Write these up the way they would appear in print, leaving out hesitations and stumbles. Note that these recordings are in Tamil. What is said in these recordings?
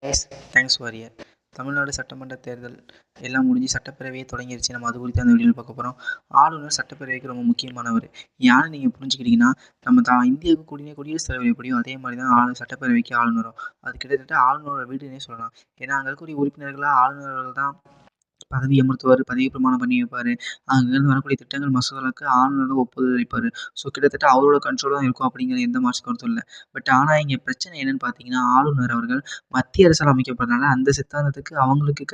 S thanks warrior. தமிழ்நாடு சட்டமன்ற தேர்தல் எல்லாம் முடிஞ்சு சட்டப்பேரவையே தொடங்கிருச்சு. நம்ம அது குறித்து அந்த வீடியோவில் பார்க்க போகிறோம். ஆளுநர் சட்டப்பேரவைக்கு ரொம்ப முக்கியமானவர். ஏன்னு நீங்கள் புரிஞ்சுக்கிட்டீங்கன்னா, நம்ம இந்தியாவுக்கு குடியரசுத் தலைவர் எப்படியோ அதே மாதிரி தான் சட்டப்பேரவைக்கு ஆளுநரும். அது கிட்டத்தட்ட ஆளுநரோட வீடுன்னே சொல்லலாம். ஏன்னா அங்கே இருக்கக்கூடிய உறுப்பினர்களாக ஆளுநர்கள் தான் பதவி அமர்த்துவார், பதவி பிரமாணம் பண்ணி வைப்பார். அங்கேருந்து வரக்கூடிய திட்டங்கள் மசோதாவுக்கு ஆளுநர் தான் ஒப்புதல் அளிப்பார். ஸோ கிட்டத்தட்ட அவரோட கண்ட்ரோல் தான் இருக்கும் அப்படிங்கிற எந்த மாற்று கருத்தும் இல்லை. பட் ஆனால் இங்கே பிரச்சனை என்னன்னு பார்த்தீங்கன்னா, ஆளுநர் அவர்கள் மத்திய அரசால் அமைக்கப்படுறதுனால அந்த சித்தாந்தத்துக்கு அவங்களுக்கு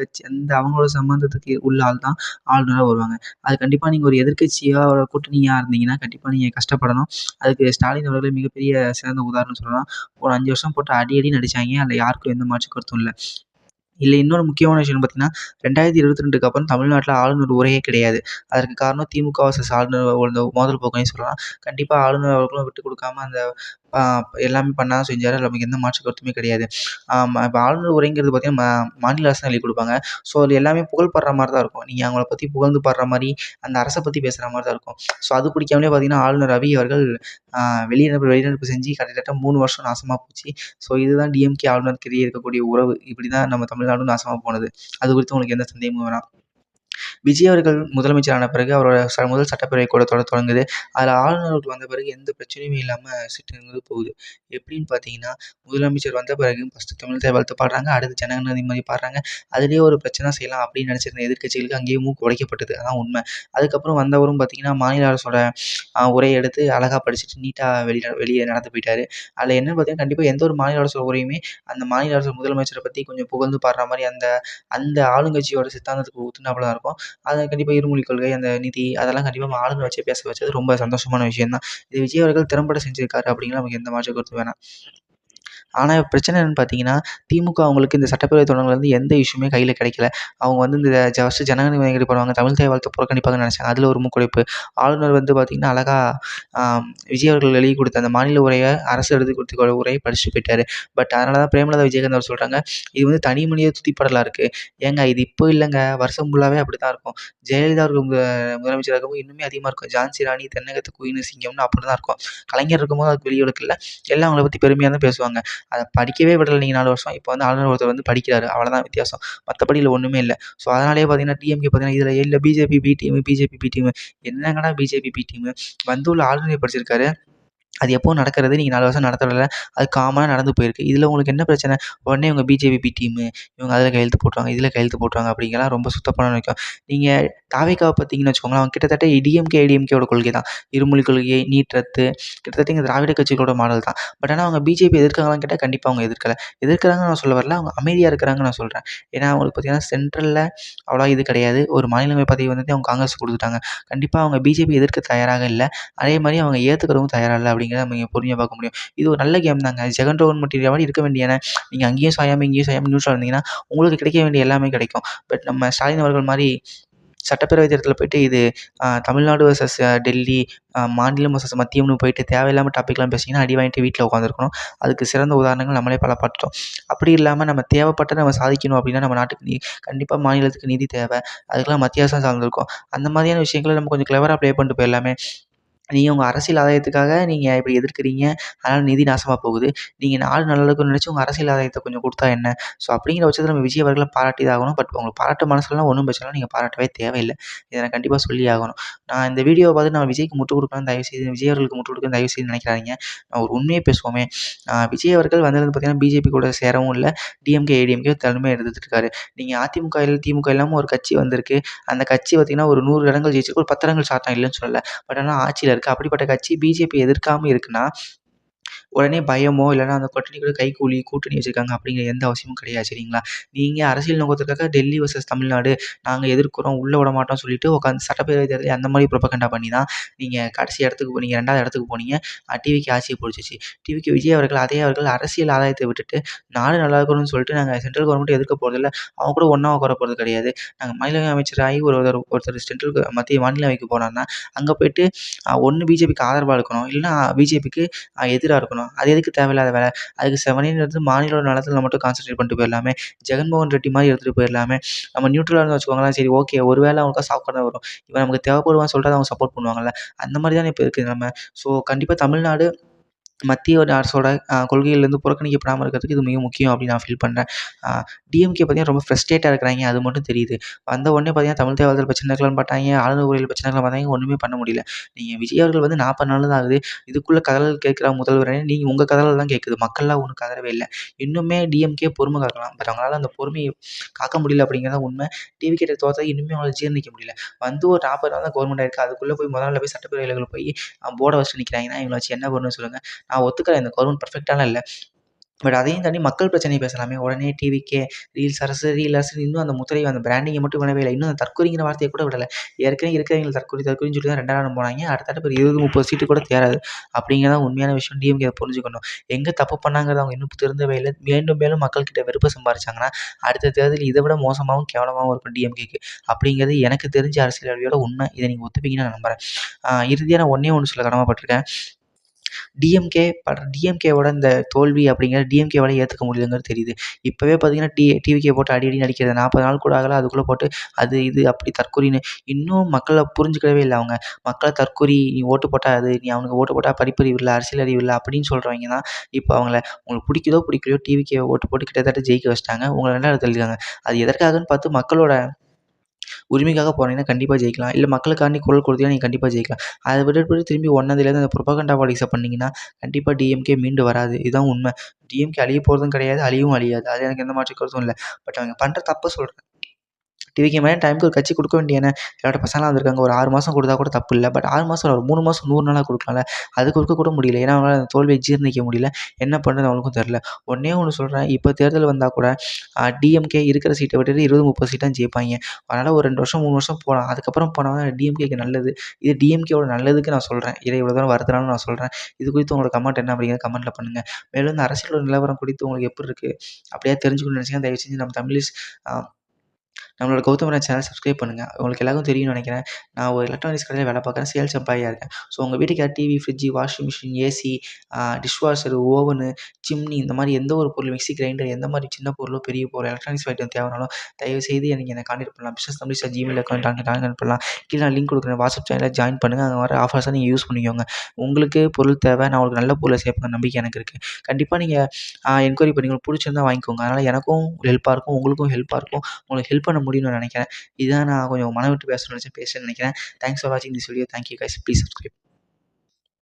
அவங்களோட சம்பந்தத்துக்கு உள்ள ஆள் தான் ஆளுநராக வருவாங்க. அது கண்டிப்பாக நீங்கள் ஒரு எதிர்க்கட்சியோட கூட்டணியாக இருந்தீங்கன்னா கண்டிப்பாக நீங்கள் கஷ்டப்படணும். அதுக்கு ஸ்டாலின் அவர்களே மிகப்பெரிய சிறந்த உதாரணம் சொல்லலாம். ஒரு 5 வருஷம் போட்டு அடி அடின்னு அடிச்சாங்க. அதில் யாருக்கும் எந்த மாற்று கருத்தும் இல்லை. இதுல இன்னொரு முக்கியமான விஷயம்னு பார்த்தீங்கன்னா, 2022க்கு அப்புறம் தமிழ்நாட்டுல ஆளுநர் உரையே கிடையாது. அதற்கு காரணம் திமுக வர்சஸ் ஆளுநர் அந்த மோதல் போக்குன்னே சொல்லலாம். கண்டிப்பா ஆளுநர் அவர்களும் விட்டுக் கொடுக்காம அந்த அ எல்லாமே பண்ண தான் செஞ்சாரு. அதுல நமக்கு எந்த மாற்று கருத்துமே கிடையாது. இப்ப ஆளுநர் உரைங்கிறது பார்த்தீங்கன்னா, மாநில அரசு தான் எழுதிக் குடுப்பாங்க. ஸோ அது எல்லாமே புகழ் பாடுற மாரி தான் இருக்கும். நீங்க அவங்கள பத்தி புகழ்ந்து பாடுற மாரி, அந்த அரச பத்தி பேசுற மாரி தான் இருக்கும். ஸோ அது பிடிக்காமலே பார்த்தீங்கன்னா, ஆளுநர் ரவி அவர்கள் அ வெளிநடப்பு செஞ்சு கிட்டத்தட்ட 3 வருஷம் நாசமா போச்சு. ஸோ இதுதான் டிஎம்கே ஆளுநருக்கு இடையே இருக்கக்கூடிய உறவு. இப்படிதான் நம்ம தமிழ்நாடும் நாசமா போனது. அது குறித்து உங்களுக்கு எந்த சந்தேகமும் வேணாம். விஜய் அவர்கள் முதலமைச்சரான பிறகு அவரோட முதல் சட்டப்பேரவை கூட்டத்தொடர் தொடங்குது. அதில் ஆளுநர்கள் வந்த பிறகு எந்த பிரச்சனையுமே இல்லாம சிட்டுங்கிறது போகுது. எப்படின்னு பார்த்தீங்கன்னா, முதலமைச்சர் வந்த பிறகு ஃபர்ஸ்ட்டு தமிழ் தாய் வாழ்த்து பாடுறாங்க. அடுத்து ஜனகணமன மதி பாடுறாங்க. அதிலேயே ஒரு பிரச்சனை செய்யலாம் அப்படின்னு நினைச்சிருந்த எதிர்க்கட்சிகளுக்கு அங்கேயே மூக்கு உடைக்கப்பட்டது. அதான் உண்மை. அதுக்கப்புறம் வந்தவரும் பார்த்தீங்கன்னா, மாநில அரசோட உரைய எடுத்து அழகா படிச்சுட்டு நீட்டா வெளிய நடந்து போயிட்டாரு. அதில என்னன்னு பார்த்தீங்கன்னா, கண்டிப்பா எந்த ஒரு மாநில அரசோட உரையுமே அந்த மாநில அரசு முதலமைச்சர பத்தி கொஞ்சம் புகழ்ந்து பாடுற மாரி அந்த அந்த ஆளுங்கட்சியோட சித்தாந்தத்துக்கு ஒத்துனாப்புல தான் இருக்கும். அது கண்டிப்பா இருமொழிக் கொள்கை, அந்த நிதி அதெல்லாம் கண்டிப்பா ஆளுநர் வச்சே பேச வச்சது ரொம்ப சந்தோஷமான விஷயம் தான். இது விஜய் அவர்கள் திறம்பட செஞ்சிருக்காரு அப்படிங்கிறதுல நமக்கு எந்த மாற்று கருத்தும் வேணாம். ஆனா பிரச்சனை என்னன்னு பார்த்தீங்கன்னா, திமுக அவங்களுக்கு இந்த சட்டப்பேரவை தொடங்குனதுலருந்து எந்த இஷ்யூமே கையில கிடைக்கல. அவங்க வந்து இந்த ஃபர்ஸ்ட்டு ஜனகண மன பண்ணுவாங்க. தமிழ் தாய் வாழ்த்த புறக்கணிப்பாங்கன்னு நெனச்சாங்க. அதில ஒரு மூக்குடைப்பு. ஆளுநர் வந்து பார்த்தீங்கன்னா, அழகா அ விஜய் அவர்கள் எழுதிக் குடுத்த அந்த மாநில உரைய அரசு எழுதிக் குடுத்த உரைய படிச்சுட்டு போயிட்டாரு. பட் அதனால தான் பிரேமலதா விஜயகாந்த் அவர் சொல்றாங்க, இது வந்து தனி மனித துதிப்பாடலா இருக்கு. ஏங்க இது இப்போ இல்லங்க, வருஷம் ஃபுல்லாவே அப்படித்தான் இருக்கும். ஜெயலலிதா அவர்கள் முதலமைச்சரா இருக்கும்போது இன்னுமே அதிகமா இருக்கும். ஜான்சி ராணி, தென்னகத்து குயினு சிங்கம்னு அப்படிதான் இருக்கும். கலைஞர் இருக்கும்போது அதுக்கு வெளியொடுக்கல. எல்லாம் அவங்கள பத்தி பெருமையா தான் பேசுவாங்க. அத படிக்கவே விடல நீங்க 4 வருஷம். இப்ப வந்து ஆளுநர் ஒருத்தர் வந்து படிக்கிறாரு. அவ்வளோதான் வித்தியாசம். மத்தபடி இதுல ஒண்ணுமே இல்ல. ஸோ அதனாலேயே பார்த்தீங்கன்னா, டிஎம்கே பார்த்தீங்கன்னா, இதுல இல்ல BJP B team, BJP B team. என்னங்கடா பிஜேபி பி டீமு? வந்து உள்ள ஆளுநரே படிச்சிருக்காரு. அது எப்பவும் நடக்கிறது. நீங்க 4 வருஷம் நடத்தல. அது காமனா நடந்து போயிருக்கு. இதுல உங்களுக்கு என்ன பிரச்சனை? உடனே இவங்க பிஜேபி பி டீமு, இவங்க அதுல கையெழுத்து போட்டுருவாங்க, இதுல கையெழுத்து போட்டுருவாங்க அப்படிங்கலாம் ரொம்ப சுத்தப்பான விஷயம். நீங்க தாவேக்காவ பார்த்தீங்கன்னு வச்சுக்கோங்களேன், அவங்க கிட்டத்தட்ட டிஎம்கே, ஏடிஎம்கேவோட கொள்கை தான். இருமொழிக் கொள்கை, நீட் ரத்து கிட்டத்தட்ட இங்க திராவிட கட்சிகளோட மாடல் தான். பட் ஆனா அவங்க பிஜேபி எதிர்க்காங்களான்னு கேட்டா கண்டிப்பா அவங்க எதிர்க்கல. எதிர்க்கிறாங்கன்னு நான் சொல்ல வரல. அவங்க அமைதியா இருக்கிறாங்கன்னு நான் சொல்றேன். ஏன்னா அவங்களுக்கு பார்த்தீங்கன்னா, சென்ட்ரல்ல அவ்வளவா இது கிடையாது. ஒரு மாநிலங்களவை பதவி வந்து அவங்க காங்கிரஸ் குடுத்துட்டாங்க. கண்டிப்பா அவங்க பிஜேபி எதிர்க்க தயாராக இல்ல. அதே மாரி அவங்க ஏத்துக்கிறவும் தயாரா இல்ல அப்படிங்கிறத நம்ம இங்க பொறுமையா பார்க்க முடியும். இது ஒரு நல்ல கேம் தாங்க. ஜெகன் ரோகன் மெட்டீரியல் மாரி இருக்க வேண்டியன. நீங்க அங்கேயும் சாயாம, இங்கேயும் சாயாம நியூட்ரலா இருந்தீங்கன்னா, உங்களுக்கு கிடைக்க வேண்டிய எல்லாமே கிடைக்கும். பட் நம்ம ஸ்டாலின் அவர்கள் மாரி சட்டப்பேரவை தேர்தல்ல போயிட்டு இது தமிழ்நாடு வர்சஸ் டெல்லி, மாநிலம் வர்சஸ் மத்தியம்னு போயிட்டு தேவையில்லாம டாபிக்லாம் பேசினீங்கன்னா, அடி வாங்கிட்டு வீட்ல உட்காந்துருக்கணும். அதுக்கு சிறந்த உதாரணங்கள் நம்மளே பல பார்த்துட்டோம். அப்படி இல்லாம நம்ம தேவைப்பட்டத நம்ம சாதிக்கணும் அப்படின்னா, நம்ம நாட்டுக்கு கண்டிப்பா மாநிலத்துக்கு நிதி தேவை. அதுக்கெல்லாம் மத்திய அரசு தான் சார்ந்திருக்கும். அந்த மாதிரியான விஷயங்கள நம்ம கொஞ்சம் கிளவரா ப்ளே பண்ணிட்டு போயிரலாமே. நீங்க உங்க அரசியல் ஆதாயத்துக்காக நீங்க இப்படி எதிர்க்கிறீங்க. அதனால நிதி நாசமா போகுது. நீங்க நாடு நல்லா இருக்கணும்னு நினைச்சு உங்க அரசியல் ஆதாயத்த கொஞ்சம் குடுத்தா என்ன? ஸோ அப்படிங்கிற பட்சத்தில நம்ம விஜய் அவர்கள பாராட்டி தான் ஆகணும். பட் உங்களுக்கு பாராட்ட மனசுலலாம் ஒண்ணும் பிரச்சனை இல்ல. நீங்க பாராட்டவே தேவையில்ல. இத நான் கண்டிப்பா சொல்லியே ஆகணும். நான் இந்த வீடியோவ பார்த்துட்டு நான் விஜய்க்கு முட்டு குடுக்கணும்னு தயவுசெய்து விஜய் அவர்களுக்கு முட்டு குடுக்கணும்னு தயவுசெய்து நினைக்கிறாதீங்க. நான் ஒரு உண்மைய பேசுவோமே. விஜய் அவர்கள் வந்தது பார்த்தீங்கன்னா, பிஜேபி கூட சேரவும் இல்ல. டிஎம்கே, ஏடிஎம்கே தலைமை எடுத்துட்டு இருக்காரு. நீங்க அதிமுக திமுக இல்லாம ஒரு கட்சி வந்திருக்கு. அந்த கட்சி பார்த்தீங்கன்னா, ஒரு 100 இடங்கள் ஜெயிச்சிருக்கு. ஒரு 10 இடங்கள் சாதனை இல்லன்னு சொல்லல. பட் ஆனா ஆட்சியில இருக்கு. அப்படிப்பட்ட கட்சி பிஜேபி எதிர்க்காம இருக்குன்னா, உடனே பயமோ இல்லன்னா அந்த கூட்டணி கூட கைக்கூலி, கூட்டணி வச்சிருக்காங்க அப்படிங்கிற எந்த அவசியமும் கிடையாது. சரிங்களா? நீங்க அரசியல் நோக்கத்துக்காக டெல்லி வெர்சஸ் தமிழ்நாடு நாங்க எதிர்க்கிறோம், உள்ள விடமாட்டோம்னு சொல்லிட்டு உட்காந்து சட்டப்பேரவை தேர்தல் அந்த மாரி ப்ரொபகண்டா பண்ணி தான் நீங்க கடைசி இடத்துக்கு போனீங்க. 2வது இடத்துக்கு போனீங்க. டிவிகே ஆட்சிய பிடிச்சிச்சு. டிவிகே விஜய் அவர்கள் அதே அவர்கள் அரசியல் ஆதாயத்த விட்டுட்டு, நாடு நல்லா இருக்கணும்னு சொல்லிட்டு நாங்க சென்ட்ரல் கவர்மெண்ட்ட எதிர்க்க போறதில்ல. அவங்க கூட ஒண்ணா உட்கார போறது கிடையாது. நாங்க மாநிலங்களவை அமைச்சராகி ஒருத்தர் மத்திய மாநிலங்களவைக்கு போனார்னா, அங்க போயிட்டு ஒண்ணு பிஜேபிக்கு ஆதரவா இருக்கணும். இல்லன்னா பிஜேபிக்கு எதிரா இருக்கணும். அது எதுக்கு தேவையில்லாத வேல? அதுக்கு செவனேன்னு இருந்து மாநில நலத்தில மட்டும் கான்சன்ட்ரேட் பண்ணிட்டு போயிரலாமே. ஜெகன்மோகன் ரெட்டி மாரி எடுத்துட்டு போயிரலாமே. நம்ம நியூட்ரலா இருந்தோம்னு வச்சுக்கோங்களேன், சரி ஓகே ஒரு வேள அவங்களுக்கா சாப்பாடு தான் வரும். இவன் நமக்கு தேவைப்படுவான்னு சொல்லிட்டு அவங்க சப்போர்ட் பண்ணுவாங்கல்ல. அந்த மாரி தானே இப்ப இருக்கு நிலைமை. ஸோ கண்டிப்பா தமிழ்நாடு மத்திய அரசோட கொள்கைகள்லேருந்து புறக்கணிக்கப்படாம இருக்கிறதுக்கு இது மிக முக்கியம் அப்படின்னு நான் ஃபீல் பண்ணுறேன். டிஎம்கே பார்த்தீங்கன்னா ரொம்ப ஃப்ரஸ்ட்ரேட்டாக இருக்கிறாய்ங்க, அது மட்டும் தெரியுது. வந்த உடனே பார்த்தீங்கன்னா தமிழ் தேவாலயத்தில் பிரச்சனை இருக்கலாம்னு பார்த்தாய்ங்க, ஆளுநர் உரையில பிரச்சனை இருக்கலாம் பார்த்தாய்ங்க, ஒன்றுமே பண்ண முடியல. விஜய் அவர்கள் 40 நாள் தான் ஆகுது. இதுக்குள்ள கதறல் கேட்கிற முதல்வரே, நீங்க உங்க கதறல் தான் கேட்குது. மக்கள்லாம் ஒண்ணும் கதறவே இல்ல. இன்னுமே டிஎம்கே பொறுமை காக்கலாம். பட் அவங்களால அந்த பொறுமைய காக்க முடியல அப்படிங்கிறது தான் உண்மை. டிவி கிட்ட தோத்தத இன்னுமே அவங்களால ஜீரணிக்க முடியல. வந்து ஒரு 40 நாள் தான் கவர்மெண்ட் ஆயிருக்கு. அதுக்குள்ள போய் முதல் நாள்ல போய் சட்டப்பேரவையில போய் போர்ட வச்சுட்டு நிக்கிறாங்கன்னா, இவங்கள வச்சு என்ன பண்ணணும்னு சொல்லுங்க. நான் ஒத்துக்கிறேன் இந்த கவர்மெண்ட் பெர்ஃபெக்ட்டாலாம் இல்ல. பட் அதையும் தாண்டி மக்கள் பிரச்சனைய பேசலாமே. உடனே டிவிக்கே ரீல்ஸ் அரசு, ரீல் அரசுன்னு இன்னும் அந்த முத்திரைய அந்த பிராண்டிங்க மட்டும் விடவே இல்ல. இன்னும் அந்த தற்கொலைங்கிற வார்த்தைய கூட விடல. ஏற்கனவே இருக்கிறவங்கள தற்கொலைன்னு சொல்லி தான் 2ஆம் இடம் போனாய்ங்க. அடுத்தடுத்து ஒரு 20, 30 சீட்டு கூட தேராது. அப்படிங்கிறது தான் உண்மையான விஷயம். டிஎம்கே அத புரிஞ்சுக்கணும். எங்க தப்பு பண்ணாங்கிறத அவங்க இன்னும் திருந்தவே இல்ல. மேலும் மேலும் மக்கள் கிட்ட வெறுப்ப சம்பாரிச்சாங்கன்னா, அடுத்த தேர்தல் இத விட மோசமாவும், கேவலமாவும் இருக்கும் டிஎம்கேக்கு. அப்படிங்கிறது எனக்கு தெரிஞ்ச அரசியல் அறிவியோட உண்மை. இத நீங்க ஒத்துப்பீங்கன்னு நான் நம்புறேன். இறுதியா நான் ஒண்ணே ஒண்ணு சொல்ல கடமைப்பட்டுருக்கேன். டிஎம்கேவோட இந்த தோல்வி அப்படிங்கிறது டிஎம்கேவால ஏத்துக்க முடியலங்கிறது தெரியுது. இப்பவே பார்த்தீங்கன்னா, டிவிகே போட்டு அடி அடின்னு அடிக்கிறது. 40 நாள் கூட ஆகல. அதுக்குள்ள போட்டு அது, இது அப்படி தற்குறின்னு இன்னும் மக்கள புரிஞ்சுக்கவே இல்ல அவங்க. மக்கள தற்குறி, நீ ஓட்டு போட்டா அது, நீ அவனுக்கு ஓட்டு போட்டா படிப்பறிவு இல்ல, அரசியல் அறிவு இல்ல அப்படின்னு சொல்றவங்க தான் இப்ப உங்களுக்கு பிடிக்குதோ பிடிக்கலையோ டிவிகே ஓட்டு போட்டு கிட்டத்தட்ட ஜெயிக்க வச்சுட்டாங்க. உங்கள 2வது தள்ளிட்டாங்க. அது எதற்காகன்னு பார்த்து மக்களோட உரிமைக்காக போனீங்கன்னா கண்டிப்பா ஜெயிக்கலாம். இல்ல மக்களுக்காண்டி குரல் கொடுத்தீங்கன்னா நீங்க கண்டிப்பா ஜெயிக்கலாம். அத விட்டுட்டு திரும்பி ஒண்ணாந்தேதிலேருந்து அந்த புரொபகண்டா பாலிடிக்ஸ பண்ணீங்கன்னா, கண்டிப்பா டிஎம்கே மீண்டு வராது. இதுதான் உண்மை. டிஎம்கே அழிய போறதும் கிடையாது, அழியவும் அழியாது. அதுல எனக்கு எந்த மாற்று கருத்தும் இல்ல. பட் அவங்க பண்ற தப்ப சொல்றேன். டிவிக்கு மேல டைமுக்கு ஒரு கட்சி குடுக்க வேண்டியன. என்னோட பசங்கலாம் வந்திருக்காங்க. ஒரு 6 மாசம் குடுத்தா கூட தப்பு இல்ல. பட் 6 மாசம் ஒரு 3 மாசம் 100 நாளா குடுக்கலாம்ல. அது குடுக்க கூட முடியல. ஏன்னா, அவங்களால அந்த தோல்விய ஜீரணிக்க முடியல. என்ன பண்றது அவங்களுக்கும் தெரியல. ஒண்ணே ஒண்ணு சொல்றேன். இப்ப தேர்தல் வந்தா கூட டிஎம்கே இருக்கிற சீட்ட விட்டுட்டு 20, 30 சீட் தான் ஜெயிப்பாய்ங்க. அதனால ஒரு 2 வருஷம், 3 வருஷம் போலாம். அதுக்கப்புறம் போனா தான் டிஎம்கேக்கு நல்லது. இது டிஎம்கேவோட நல்லதுக்கு நான் சொல்றேன். இத இவ்வளோ தூரம் வருத்தனாலும் நான் சொல்றேன். இது குறித்து உங்களோட கமெண்ட் என்ன அப்படிங்கிறத கமெண்ட்ல பண்ணுங்க. மேலும் இந்த அரசியலோட நிலவரம் குறித்து உங்களுக்கு எப்படி இருக்கு? அப்படியே தெரிஞ்சுக்கணும்னு நினைச்சீங்கன்னா, தயவு செஞ்சு நம்ம தமிழிஸ் அ நம்மளோட கௌதம் ராஜ் சேனல் சப்ஸ்கிரைப் பண்ணுங்க. உங்களுக்கு எல்லாருக்கும் தெரியும்னு நெனைக்கிறேன். நான் ஒரு எலக்ட்ரானிக்ஸ் கடையில வேலை பார்க்குறேன். சேல்ஸ் எம்ப்ளாயியா இருக்கேன். ஸோ உங்க வீட்டுக்கு ஏதாவது TV, fridge, washing machine, AC, dish washer, oven, chimney இந்த மாரி எந்த ஒரு பொருள் மிக்ஸி கிரைண்டர் எந்த மாரி சின்ன பொருளோ, பெரிய பொருளோ எலக்ட்ரானிக்ஸ் ஐட்டம் தேவைனாலும் தயவுசெய்து நீங்க என்ன கான்டாக்ட் பண்ணலாம். business@gmail அக்கவுண்ட் கான்டாக்ட் பண்ணலாம். கீழ நான் லிங்க் குடுக்குறேன். வாட்ஸ்அப் சேனல்ல ஜாயின் பண்ணுங்க. அங்க வர ஆஃபர்ஸ நீங்க யூஸ் பண்ணிக்கோங்க. உங்களுக்கு பொருள் தேவை. நான் உங்களுக்கு நல்ல பொருள சேர்ப்பேங்கிற நம்பிக்கை எனக்கு இருக்கு. கண்டிப்பா நீங்க என்கொயரி பண்ணி உங்களுக்கு புடிச்சிருந்தா வாங்கிக்கோங்க. அதனால எனக்கும் ஹெல்ப்பா இருக்கும். உங்களுக்கும் ஹெல்ப்பா இருக்கும். உங்களுக்கு ஹெல்ப் பண்ண முடியும்னு நான் நெனைக்கிறேன். இதான் நான் கொஞ்சம் மனம் விட்டு பேசணும்னு நெனச்சேன். பேசுனேன்னு நெனைக்கிறேன். தேங்க்ஸ் ஃபார் வாட்சிங் this video. Thank you guys. Please subscribe.